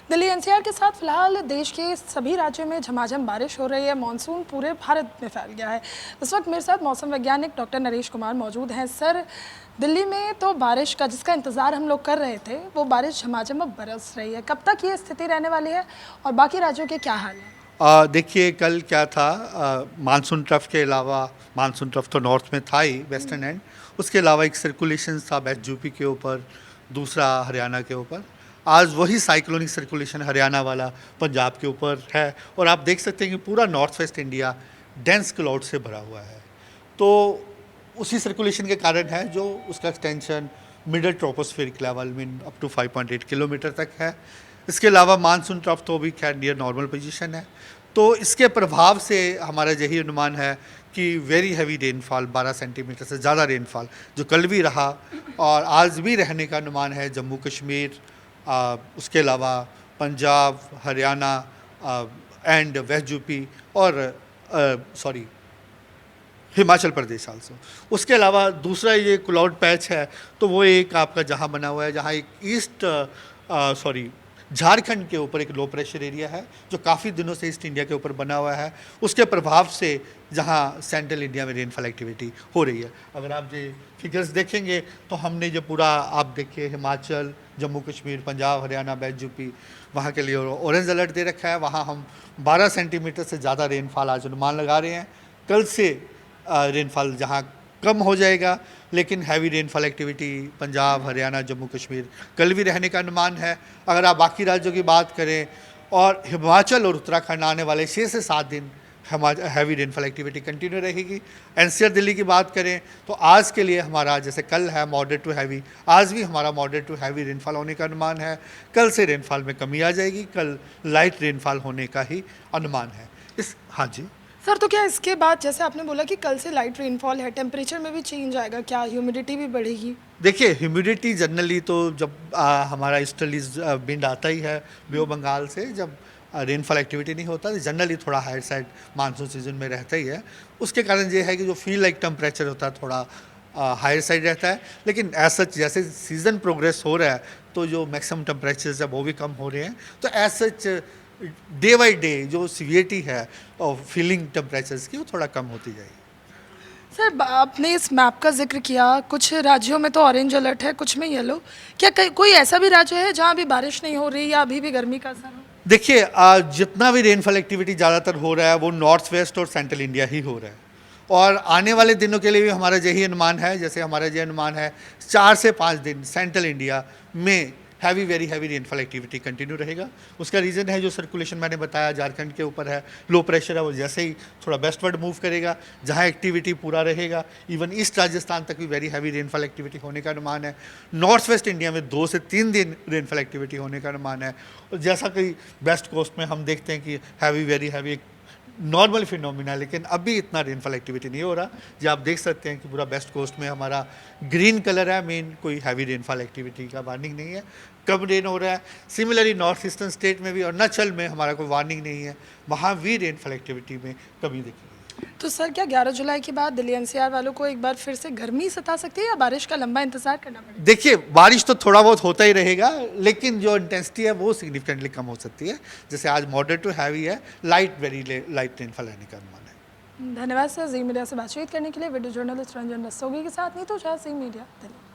Delhi NCR के साथ फिलहाल देश के सभी राज्यों में झमाझम बारिश हो रही है। मॉनसून पूरे भारत में फैल गया है। इस वक्त मेरे साथ मौसम वैज्ञानिक डॉक्टर नरेश कुमार मौजूद हैं। सर, दिल्ली में तो बारिश का जिसका इंतज़ार हम लोग कर रहे थे, वो बारिश झमाझम अब बरस रही है। कब तक ये स्थिति रहने वाली है और बाकी राज्यों के क्या हाल है? देखिए, कल क्या था, मानसून ट्रफ के अलावा, मानसून ट्रफ तो नॉर्थ में था ही, वेस्टर्न एंड, उसके अलावा एक सर्कुलेशन था वेस्ट यूपी के ऊपर, दूसरा हरियाणा के ऊपर। आज वही साइक्लोनिक सर्कुलेशन हरियाणा वाला पंजाब के ऊपर है और आप देख सकते हैं कि पूरा north west India dense cloud से भरा हुआ है। तो उसी सर्कुलेशन के कारण है जो उसका एक्सटेंशन मिडल ट्रोपोस्फेरिक लेवल में अप टू 5.8 किलोमीटर तक है। इसके अलावा मानसून ट्रफ तो भी खैर नियर नॉर्मल पोजीशन है। तो इसके प्रभाव से हमारा यही अनुमान है कि वेरी हैवी रेनफॉल, 12 सेंटीमीटर से ज़्यादा रेनफॉल जो कल भी रहा और आज भी रहने का अनुमान है जम्मू कश्मीर, उसके अलावा Punjab, Haryana and west UP और हिमाचल प्रदेश आल्सो। उसके अलावा दूसरा ये क्लाउड पैच है, तो वो एक आपका जहाँ बना हुआ है, जहाँ एक झारखंड के ऊपर एक लो प्रेशर एरिया है जो काफ़ी दिनों से ईस्ट इंडिया के ऊपर बना हुआ है। उसके प्रभाव से जहाँ सेंट्रल इंडिया में रेनफॉल एक्टिविटी हो रही है। अगर आप ये फिगर्स देखेंगे तो हमने जो पूरा आप देखिए हिमाचल, जम्मू कश्मीर, पंजाब, हरियाणा, वेस्ट यूपी, वहाँ के लिए ऑरेंज अलर्ट दे रखा है। वहाँ हम 12 सेंटीमीटर से ज़्यादा रेनफॉल आज अनुमान लगा रहे हैं। कल से रेनफॉल जहाँ कम हो जाएगा, लेकिन heavy rainfall activity Punjab, Haryana, Jammu Kashmir कल भी रहने का अनुमान है। अगर आप बाकी राज्यों की बात करें और हिमाचल और उत्तराखंड आने वाले 6 से 7 दिन हैवी रेनफॉल एक्टिविटी कंटिन्यू रहेगी। एनसीआर दिल्ली की बात करें तो आज के लिए हमारा जैसे कल है मॉडरेट टू हैवी, आज भी हमारा मॉडरेट टू हैवी रेनफॉल होने का अनुमान है। कल से रेनफॉल में कमी आ जाएगी, कल लाइट रेनफॉल होने का ही अनुमान है। हाँ जी सर, तो क्या इसके बाद जैसे आपने बोला कि कल से लाइट रेनफॉल है, टेम्परेचर में भी चेंज आएगा, क्या ह्यूमिडिटी भी बढ़ेगी? देखिए, ह्यूमिडिटी जनरली तो जब हमारा ईस्टर्ली विंड आता ही है बे ऑफ बंगाल से, जब रेनफॉल एक्टिविटी नहीं होता तो जनरली थोड़ा हायर साइड मानसून सीजन में रहता ही है। उसके कारण ये है कि जो फील लाइक टेम्परेचर होता है थोड़ा हायर साइड रहता है। लेकिन एज सच जैसे सीज़न प्रोग्रेस हो रहा है तो जो मैक्सिमम टेम्परेचर्स है वो भी कम हो रहे हैं। तो as such day by day जो सीवियरिटी है और फीलिंग टेम्परेचर्स की वो थोड़ा कम होती जाएगी। सर, आपने इस मैप का जिक्र किया, कुछ राज्यों में तो ऑरेंज अलर्ट है, कुछ में येलो। क्या कोई ऐसा भी राज्य है जहाँ अभी बारिश नहीं हो रही या अभी भी गर्मी का असर हो? देखिए, जितना भी रेनफॉल एक्टिविटी ज़्यादातर हो रहा है वो नॉर्थ वेस्ट और सेंट्रल इंडिया ही हो रहा है। और आने वाले दिनों के लिए भी हमारा यही अनुमान है, जैसे हमारा ये अनुमान है 4 से 5 दिन सेंट्रल इंडिया में very heavy rainfall activity continue रहेगा। उसका रीज़न है जो सर्कुलेशन मैंने बताया झारखंड के ऊपर है, लो प्रेशर है, वो जैसे ही थोड़ा वेस्टवर्ड मूव करेगा जहाँ एक्टिविटी पूरा रहेगा। इवन ईस्ट राजस्थान तक भी वेरी हैवी रेनफॉल एक्टिविटी होने का अनुमान है। नॉर्थ वेस्ट इंडिया में 2 से 3 दिन रेनफॉल एक्टिविटी होने का अनुमान है। और जैसा कि वेस्ट कोस्ट में हम देखते हैं कि वेरी हैवी नॉर्मल फिनोमिना, लेकिन अभी इतना रेनफॉल एक्टिविटी नहीं हो रहा। जो आप देख सकते हैं कि पूरा वेस्ट कोस्ट में हमारा ग्रीन कलर है, मेन कोई हैवी रेनफॉल एक्टिविटी का वार्निंग नहीं है, कम रेन हो रहा है। सिमिलरली नॉर्थ ईस्टर्न स्टेट में भी अरुणाचल में हमारा कोई वार्निंग नहीं है, वहाँ भी रेनफॉल एक्टिविटी में कमी देखी। तो सर, क्या 11 जुलाई के बाद दिल्ली एनसीआर वालों को एक बार फिर से गर्मी सता सकती है या बारिश का लंबा इंतजार करना पड़ेगा? देखिए, बारिश तो थोड़ा बहुत होता ही रहेगा, लेकिन जो इंटेंसिटी है वो सिग्निफिकेंटली कम हो सकती है। जैसे आज मॉडरेट टू हैवी है, वेरी लाइट रेनफॉल रहने का अनुमान है। धन्यवाद सर, जी मीडिया से बातचीत करने के लिए। वीडियो जर्नलिस्ट रंजन रस्तोगी के साथ नीतू झा, जी मीडिया दिल्ली।